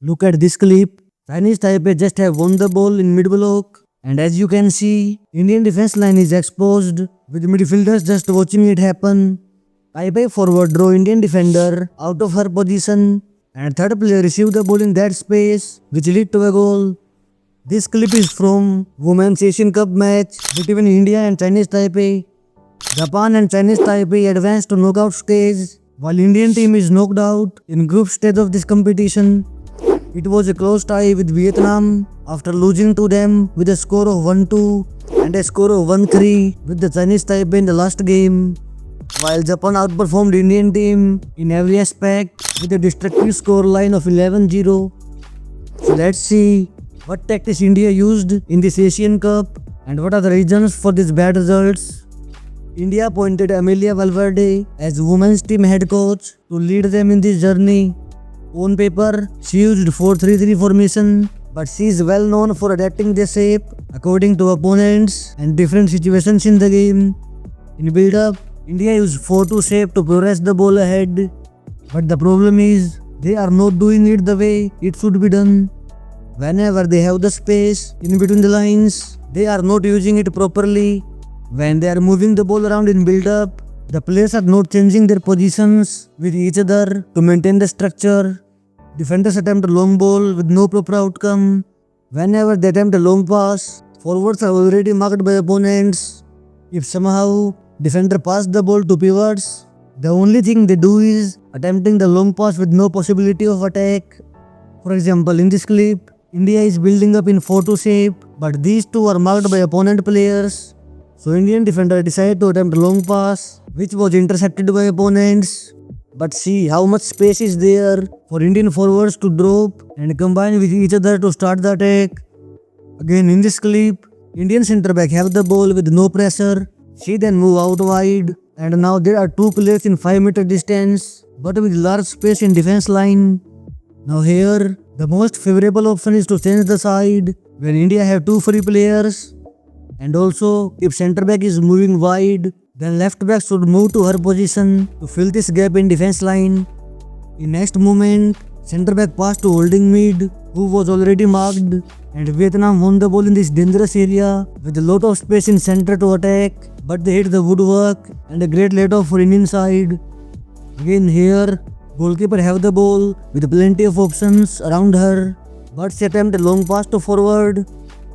Look at this clip. Chinese Taipei just have won the ball in mid block. And as you can see, Indian defense line is exposed with midfielders just watching it happen. Taipei forward draw Indian defender out of her position and third player received the ball in that space which led to a goal. This clip is from Women's Asian Cup match between India and Chinese Taipei. Japan and Chinese Taipei advanced to knockout stage while Indian team is knocked out in group stage of this competition. It was a close tie with Vietnam after losing to them with a score of 1-2 and a score of 1-3 with the Chinese Taipei in the last game. While Japan outperformed Indian team in every aspect with a destructive score line of 11-0. So let's see what tactics India used in this Asian Cup and what are the reasons for these bad results. India appointed Amelia Valverde as women's team head coach to lead them in this journey. On paper, she used 4-3-3 formation, but she is well known for adapting the shape according to opponents and different situations in the game. In build-up, India used 4-2 shape to progress the ball ahead, but the problem is they are not doing it the way it should be done. Whenever they have the space in between the lines, they are not using it properly. When they are moving the ball around in build-up, the players are not changing their positions with each other to maintain the structure. Defenders attempt a long ball with no proper outcome. Whenever they attempt a long pass, forwards are already marked by opponents. If somehow defender pass the ball to pivots, the only thing they do is attempting the long pass with no possibility of attack. For example, in this clip, India is building up in 4-2 shape, but these two are marked by opponent players. So Indian defender decided to attempt a long pass, which was intercepted by opponents. But see how much space is there for Indian forwards to drop and combine with each other to start the attack. Again in this clip, Indian centre back have the ball with no pressure. She then move out wide and now there are two players in 5-meter distance but with large space in defense line. Now here, the most favorable option is to change the side when India have two free players. And also, if centre back is moving wide, then left back should move to her position to fill this gap in defense line. In next moment, centre back passed to holding mid, who was already marked, and Vietnam won the ball in this dangerous area with a lot of space in centre to attack, but they hit the woodwork and a great let-off for Indian side. Again here, goalkeeper have the ball with plenty of options around her, but she attempt a long pass to forward.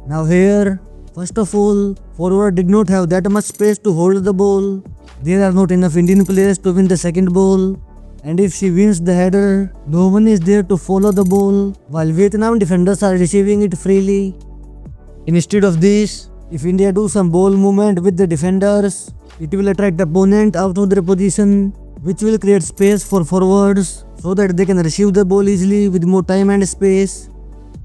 Now here, first of all, forward did not have that much space to hold the ball. There are not enough Indian players to win the second ball. And if she wins the header, no one is there to follow the ball, while Vietnam defenders are receiving it freely. Instead of this, if India do some ball movement with the defenders, it will attract the opponent out of their position, which will create space for forwards so that they can receive the ball easily with more time and space.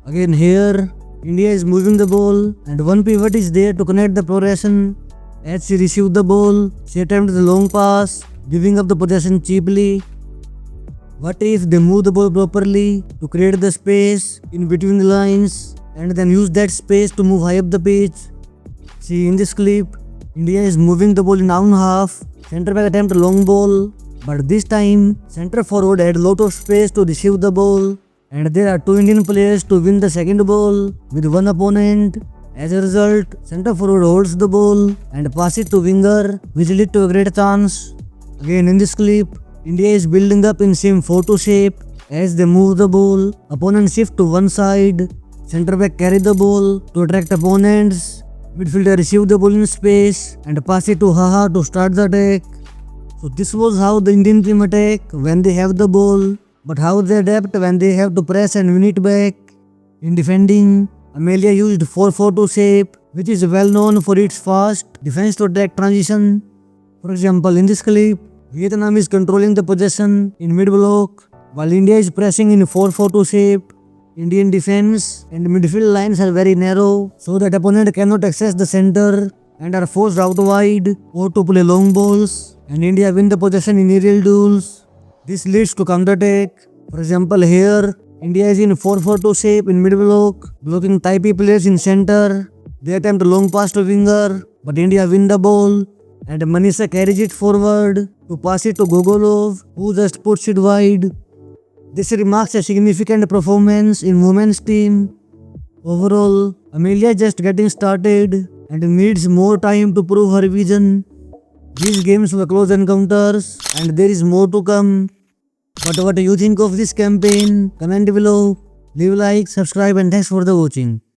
Again here, India is moving the ball and one pivot is there to connect the progression. As she received the ball, she attempted the long pass, giving up the possession cheaply. What if they move the ball properly to create the space in between the lines and then use that space to move high up the pitch? See in this clip, India is moving the ball in own half. Centre back attempt a long ball, but this time centre forward had lot of space to receive the ball. And there are two Indian players to win the second ball with one opponent. As a result, centre forward holds the ball and passes it to winger, which led to a great chance. Again in this clip, India is building up in same 4-2 shape. As they move the ball, opponents shift to one side. Centre back carry the ball to attract opponents. Midfielder receive the ball in space and pass it to Haha to start the attack. So this was how the Indian team attack when they have the ball. But how they adapt when they have to press and win it back. In defending, Amelia used 4-4-2 shape, which is well known for its fast defense to attack transition. For example, in this clip, Vietnam is controlling the possession in mid block, while India is pressing in 4-4-2 shape. Indian defense and midfield lines are very narrow, so that opponent cannot access the center and are forced out wide or to play long balls, and India win the possession in aerial duels. This leads to counter-attack. For example here, India is in 4-4-2 shape in mid-block, blocking Taipei players in center. They attempt a long pass to winger, but India win the ball and Manisha carries it forward to pass it to Gogolov, who just puts it wide. This remarks a significant performance in women's team. Overall, Amelia just getting started and needs more time to prove her vision. These games were close encounters and there is more to come. But what do you think of this campaign? Comment below, leave a like, subscribe and thanks for the watching.